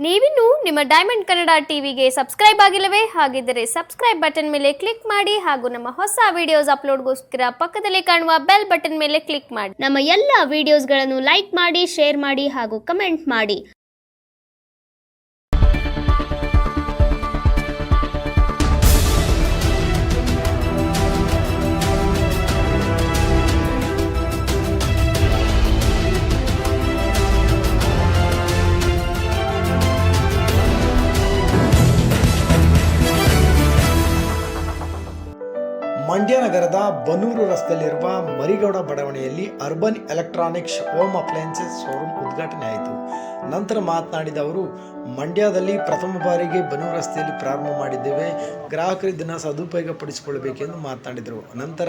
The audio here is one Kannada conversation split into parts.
ನೀವಿನ್ನು ನಿಮ್ಮ ಡೈಮಂಡ್ ಕನ್ನಡ ಟಿವಿಗೆ ಸಬ್ಸ್ಕ್ರೈಬ್ ಆಗಿಲ್ಲವೇ? ಹಾಗಿದ್ದರೆ ಸಬ್ಸ್ಕ್ರೈಬ್ ಬಟನ್ ಮೇಲೆ ಕ್ಲಿಕ್ ಮಾಡಿ ಹಾಗೂ ನಮ್ಮ ಹೊಸ ವಿಡಿಯೋಸ್ ಅಪ್ಲೋಡ್ಗೋಸ್ಕರ ಪಕ್ಕದಲ್ಲಿ ಕಾಣುವ ಬೆಲ್ ಬಟನ್ ಮೇಲೆ ಕ್ಲಿಕ್ ಮಾಡಿ. ನಮ್ಮ ಎಲ್ಲ ವಿಡಿಯೋಸ್ಗಳನ್ನು ಲೈಕ್ ಮಾಡಿ, ಶೇರ್ ಮಾಡಿ ಹಾಗೂ ಕಮೆಂಟ್ ಮಾಡಿ. ಮಂಡ್ಯ ನಗರದ ಬನ್ನೂರು ರಸ್ತೆಯಲ್ಲಿರುವ ಮರಿಗೌಡ ಬಡಾವಣೆಯಲ್ಲಿ urban electronics home appliances showroom ಉದ್ಘಾಟನೆ ಆಯಿತು. ನಂತರ ಮಾತನಾಡಿದ ಅವರು, ಮಂಡ್ಯದಲ್ಲಿ ಪ್ರಥಮ ಬಾರಿಗೆ ಬನ್ನೂರು ರಸ್ತೆಯಲ್ಲಿ ಪ್ರಾರಂಭ ಮಾಡಿದ್ದೇವೆ, ಗ್ರಾಹಕರು ಇದನ್ನು ಸದುಪಯೋಗಪಡಿಸಿಕೊಳ್ಳಬೇಕೆಂದು ಮಾತನಾಡಿದರು. ನಂತರ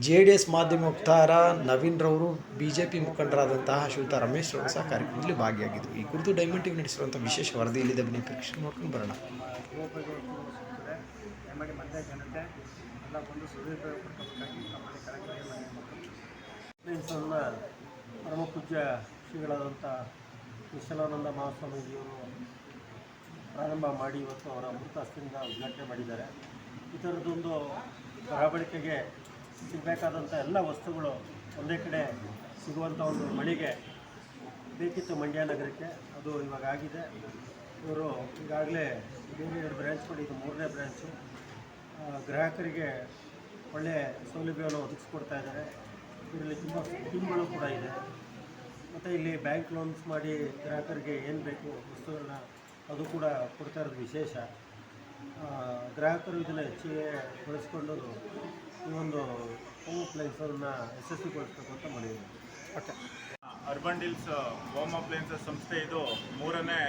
JDS ಮಾಧ್ಯಮ ವಕ್ತಾರ ನವೀನ್ ರವರು, BJP ಮುಖಂಡರಾದಂತಹ ಶ್ರೀಯುತ ರಮೇಶ್ ರವರು ಸಹ ಕಾರ್ಯಕ್ರಮದಲ್ಲಿ ಭಾಗಿಯಾಗಿದ್ದರು. ಈ ಕುರಿತು ಡೈಮಂಡ್ ಟಿವಿ ನಡೆಸಿರುವಂಥ ವಿಶೇಷ ವರದಿ ಇಲ್ಲಿದೆ, ಬನ್ನಿ ಪರೀಕ್ಷೆ ನೋಡ್ಕೊಂಡು ಬರೋಣ. ಎಲ್ಲ ಬಂದು ಸದುಪಯೋಗ ಪಡ್ಕೋಬೇಕಾಗಿ ನಮ್ಮಲ್ಲಿ ಕಳಕಳಿಯ ಫ್ರೆಂಡ್ಸನ್ನು ಪರಮ ಪೂಜ್ಯ ಶ್ರೀಗಳಾದಂಥ ವಿಶಾಲಾನಂದ ಮಹಾಸ್ವಾಮೀಜಿಯವರು ಪ್ರಾರಂಭ ಮಾಡಿ ಇವತ್ತು ಅವರ ಅಮೃತಾಸ್ತಿಯಿಂದ ಉದ್ಘಾಟನೆ ಮಾಡಿದ್ದಾರೆ. ಈ ಥರದ್ದೊಂದು ಬರವಣಿಗೆಗೆ ಸಿಗಬೇಕಾದಂಥ ಎಲ್ಲ ವಸ್ತುಗಳು ಒಂದೇ ಕಡೆ ಸಿಗುವಂಥ ಒಂದು ಮಳಿಗೆ ಬೇಕಿತ್ತು ಮಂಡ್ಯ ನಗರಕ್ಕೆ. ಅದು ಇವಾಗ ಆಗಿದೆ. ಇವರು ಈಗಾಗಲೇ ಬೇರೆ 2 ಬ್ರ್ಯಾಂಚ್ ಮಾಡಿ, ಇದು 3ನೇ ಬ್ರ್ಯಾಂಚು. ಗ್ರಾಹಕರಿಗೆ ಒಳ್ಳೆಯ ಸೌಲಭ್ಯವನ್ನು ಒದಗಿಸ್ಕೊಡ್ತಾ ಇದ್ದಾರೆ. ಇದರಲ್ಲಿ ತುಂಬ ಸ್ಕೀಮ್ಗಳು ಕೂಡ ಇದೆ. ಮತ್ತು ಇಲ್ಲಿ ಬ್ಯಾಂಕ್ ಲೋನ್ಸ್ ಮಾಡಿ ಗ್ರಾಹಕರಿಗೆ ಏನು ಬೇಕು ವಸ್ತುಗಳನ್ನ ಅದು ಕೂಡ ಕೊಡ್ತಾ ಇರೋದು ವಿಶೇಷ. ಗ್ರಾಹಕರು ಇದನ್ನು ಹೆಚ್ಚಿಗೆ ಬಳಸ್ಕೊಂಡು ಈ ಒಂದು ಹೋಮ್ ಅಪ್ಲಯನ್ಸನ್ನು ಯಶಸ್ವಿಗೊಳಿಸಬೇಕು ಅಂತ ಮಾಡಿದ್ದೀವಿ. Okay. Urban deals home appliances ಸಂಸ್ಥೆ ಇದು 3ನೇ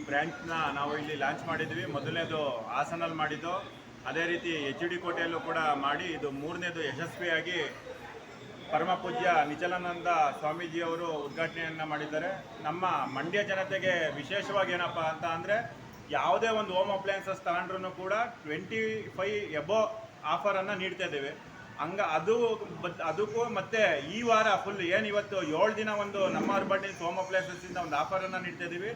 ಬ್ರ್ಯಾಂಚ್ನ ನಾವು ಇಲ್ಲಿ ಲಾಂಚ್ ಮಾಡಿದ್ವಿ. ಮೊದಲನೇದು ಹಾಸನಲ್ಲಿ ಮಾಡಿದ್ದು, ಅದೇ ರೀತಿ HD ಕೋಟೆಯಲ್ಲೂ ಕೂಡ ಮಾಡಿ, ಇದು 3ನೇದು ಯಶಸ್ವಿಯಾಗಿ ಪರಮ ಪೂಜ್ಯ ನಿಚಲಾನಂದ ಸ್ವಾಮೀಜಿಯವರು ಉದ್ಘಾಟನೆಯನ್ನು ಮಾಡಿದ್ದಾರೆ. ನಮ್ಮ ಮಂಡ್ಯ ಜನತೆಗೆ ವಿಶೇಷವಾಗಿ ಏನಪ್ಪ ಅಂತ ಅಂದರೆ, ಯಾವುದೇ ಒಂದು ಹೋಮ್ ಅಪ್ಲಯನ್ಸಸ್ ತಗೊಂಡ್ರೂ ಕೂಡ 25 ಎಬೋ ಆಫರನ್ನು ನೀಡ್ತಾ ಇದ್ದೇವೆ. ಅದಕ್ಕೂ ಮತ್ತೆ ಈ ವಾರ ಫುಲ್ ಏನು ಇವತ್ತು 7 ದಿನ ಒಂದು ನಮ್ಮ ಅರ್ಬನ್ ಡೀಲ್ಸ್ ಹೋಮ್ ಅಪ್ಲಯನ್ಸಸ್ಸಿಂದ ಒಂದು ಆಫರನ್ನು ನೀಡ್ತಾ ಇದ್ದೀವಿ.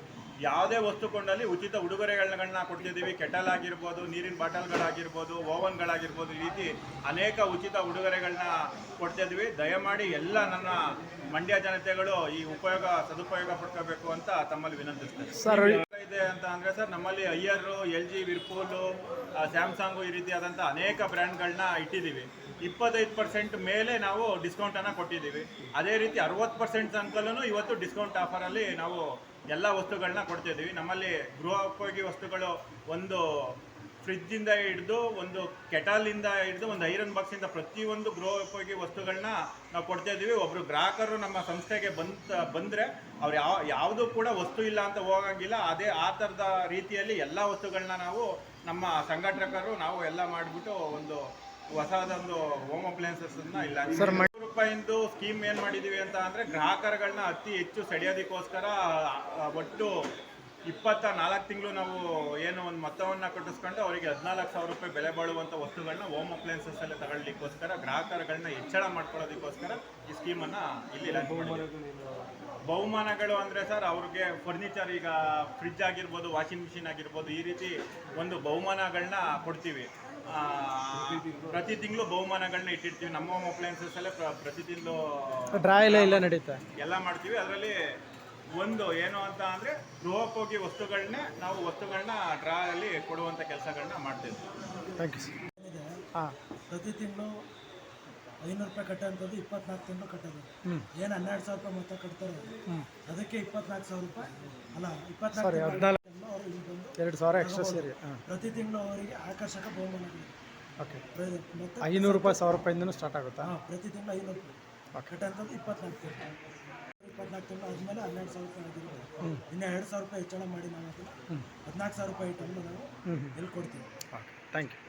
ಯಾವುದೇ ವಸ್ತು ಕೊಂಡಲ್ಲಿ ಉಚಿತ ಉಡುಗೊರೆಗಳನ್ನ ಕೊಡ್ತಿದ್ದೀವಿ. ಕೆಟಲ್ ಆಗಿರ್ಬೋದು, ನೀರಿನ ಬಾಟಲ್ಗಳಾಗಿರ್ಬೋದು, ಓವನ್ಗಳಾಗಿರ್ಬೋದು, ಈ ರೀತಿ ಅನೇಕ ಉಚಿತ ಉಡುಗೊರೆಗಳನ್ನ ಕೊಡ್ತಿದ್ವಿ. ದಯಮಾಡಿ ಎಲ್ಲ ನನ್ನ ಮಂಡ್ಯ ಜನತೆಗಳು ಈ ಸದುಪಯೋಗ ಪಡ್ಕೋಬೇಕು ಅಂತ ತಮ್ಮಲ್ಲಿ ವಿನಂತಿಸ್ತೇನೆ. ಇದೆ ಅಂತ ಅಂದರೆ ಸರ್, ನಮ್ಮಲ್ಲಿ ಐಯರ್, LG, ವಿರ್ಪೂಲು, ಸ್ಯಾಮ್ಸಂಗು ಈ ರೀತಿಯಾದಂಥ ಅನೇಕ ಬ್ರ್ಯಾಂಡ್ಗಳನ್ನ ಇಟ್ಟಿದ್ದೀವಿ. 25% ಮೇಲೆ ನಾವು ಡಿಸ್ಕೌಂಟನ್ನು ಕೊಟ್ಟಿದ್ದೀವಿ. ಅದೇ ರೀತಿ 60% ತನಕಲ್ಲೂ ಇವತ್ತು ಡಿಸ್ಕೌಂಟ್ ಆಫರಲ್ಲಿ ನಾವು ಎಲ್ಲ ವಸ್ತುಗಳನ್ನ ಕೊಡ್ತಿದ್ದೀವಿ. ನಮ್ಮಲ್ಲಿ ಗೃಹೋಪಯೋಗಿ ವಸ್ತುಗಳು, ಒಂದು ಫ್ರಿಜ್ಜಿಂದ ಹಿಡಿದು, ಒಂದು ಕೆಟಲಿಂದ ಹಿಡಿದು, ಒಂದು ಐರನ್ ಬಾಕ್ಸಿಂದ ಪ್ರತಿಯೊಂದು ಗೃಹೋಪಯೋಗಿ ವಸ್ತುಗಳನ್ನ ನಾವು ಕೊಡ್ತಾಯಿದ್ದೀವಿ. ಒಬ್ಬರು ಗ್ರಾಹಕರು ನಮ್ಮ ಸಂಸ್ಥೆಗೆ ಬಂದರೆ ಅವ್ರು ಯಾವುದೂ ಕೂಡ ವಸ್ತು ಇಲ್ಲ ಅಂತ ಹೋಗಂಗಿಲ್ಲ. ಆ ಥರದ ರೀತಿಯಲ್ಲಿ ಎಲ್ಲ ವಸ್ತುಗಳನ್ನ ನಾವು ನಮ್ಮ ಸಂಘಟಕರು ನಾವು ಎಲ್ಲ ಮಾಡಿಬಿಟ್ಟು ಒಂದು ಹೊಸದೊಂದು ಹೋಮ್ ಅಪ್ಲಯನ್ಸಸ್ಸನ್ನು ಇಲ್ಲ ₹100 ಸ್ಕೀಮ್ ಏನು ಮಾಡಿದ್ದೀವಿ ಅಂತ ಅಂದರೆ, ಗ್ರಾಹಕರುಗಳನ್ನ ಅತಿ ಹೆಚ್ಚು ಸೆಳೆಯೋದಕ್ಕೋಸ್ಕರ ಒಟ್ಟು 24 ತಿಂಗಳು ನಾವು ಏನು ಒಂದು ಮೊತ್ತವನ್ನು ಕಟ್ಟಿಸ್ಕೊಂಡು ಅವರಿಗೆ ₹14,000 ಬೆಲೆ ಬಾಳುವಂಥ ವಸ್ತುಗಳನ್ನ ಹೋಮ್ ಅಪ್ಲಯನ್ಸಸ್ಸಲ್ಲೇ ತಗೊಳ್ಳಿಕ್ಕೋಸ್ಕರ, ಗ್ರಾಹಕರುಗಳನ್ನ ಹೆಚ್ಚಳ ಮಾಡ್ಕೊಳ್ಳೋದಕ್ಕೋಸ್ಕರ ಈ ಸ್ಕೀಮನ್ನು ಇಲ್ಲಿ ಲಾಂಚ್ ಮಾಡಿದ್ದೀವಿ. ಬಹುಮಾನಗಳು ಅಂದರೆ ಸರ್, ಅವ್ರಿಗೆ ಫರ್ನಿಚರ್, ಈಗ ಫ್ರಿಜ್ ಆಗಿರ್ಬೋದು, ವಾಷಿಂಗ್ ಮಿಷಿನ್ ಆಗಿರ್ಬೋದು, ಈ ರೀತಿ ಒಂದು ಬಹುಮಾನಗಳನ್ನ ಕೊಡ್ತೀವಿ. ಪ್ರತಿ ತಿಂಗಳು ಬಹುಮಾನಗಳನ್ನ ಇಟ್ಟಿರ್ತೀವಿ. ನಮ್ಮ ಹೋಮ್ ಅಪ್ಲಯನ್ಸಸ್ಸಲ್ಲೇ ಪ್ರತಿ ತಿಂಗಳು ಡ್ರಾ ಎಲ್ಲ ನಡೀತಾ ಎಲ್ಲ ಮಾಡ್ತೀವಿ. ಅದರಲ್ಲಿ ಒಂದು ಏನು ಅಂತ ಅಂದರೆ, ಗೃಹೋಪಯೋಗಿ ವಸ್ತುಗಳನ್ನೇ ನಾವು ಡ್ರಾ ಅಲ್ಲಿ ಕೊಡುವಂಥ ಕೆಲಸಗಳನ್ನ ಮಾಡ್ತೀವಿ. Thank you. ಹಾಂ, ಪ್ರತಿ ತಿಂಗಳು ₹500 ಕಟ್ಟೋಂಥದ್ದು 24 ತಿಂಗಳು ಕಟ್ಟೋದು. ಏನು ₹12,000 ಮೊತ್ತ ಕಟ್ತಾರೆ, ಅದಕ್ಕೆ ₹24,000 ಅಲ್ಲ, 24 2,000 ಎಕ್ಸ್ಟ್ರಾ ಸೇರಿ ಪ್ರತಿ ತಿಂಗಳು ಅವರಿಗೆ ಆಕರ್ಷಕ ಬಹುಮಾನಗಳು. ಓಕೆ. ಮತ್ತು ₹500, ₹1,000 ಸ್ಟಾರ್ಟ್ ಆಗುತ್ತಾ? ಪ್ರತಿ ತಿಂಗಳು ₹500 ಕಟ್ಟೋಂಥದ್ದು 24 ತಿಂಗಳು. 24 ತಿಂಗಳು ಆದಮೇಲೆ ₹12,000 ಆಗಿರ್ಬೋದು. ಇನ್ನು ₹2,000 ಹೆಚ್ಚಳ ಮಾಡಿ ನಾವು ಅದನ್ನು ₹14,000 ಐಟಮ್ನ ನಾವು ಎಲ್ಲಿ ಕೊಡ್ತೀವಿ. Thank you.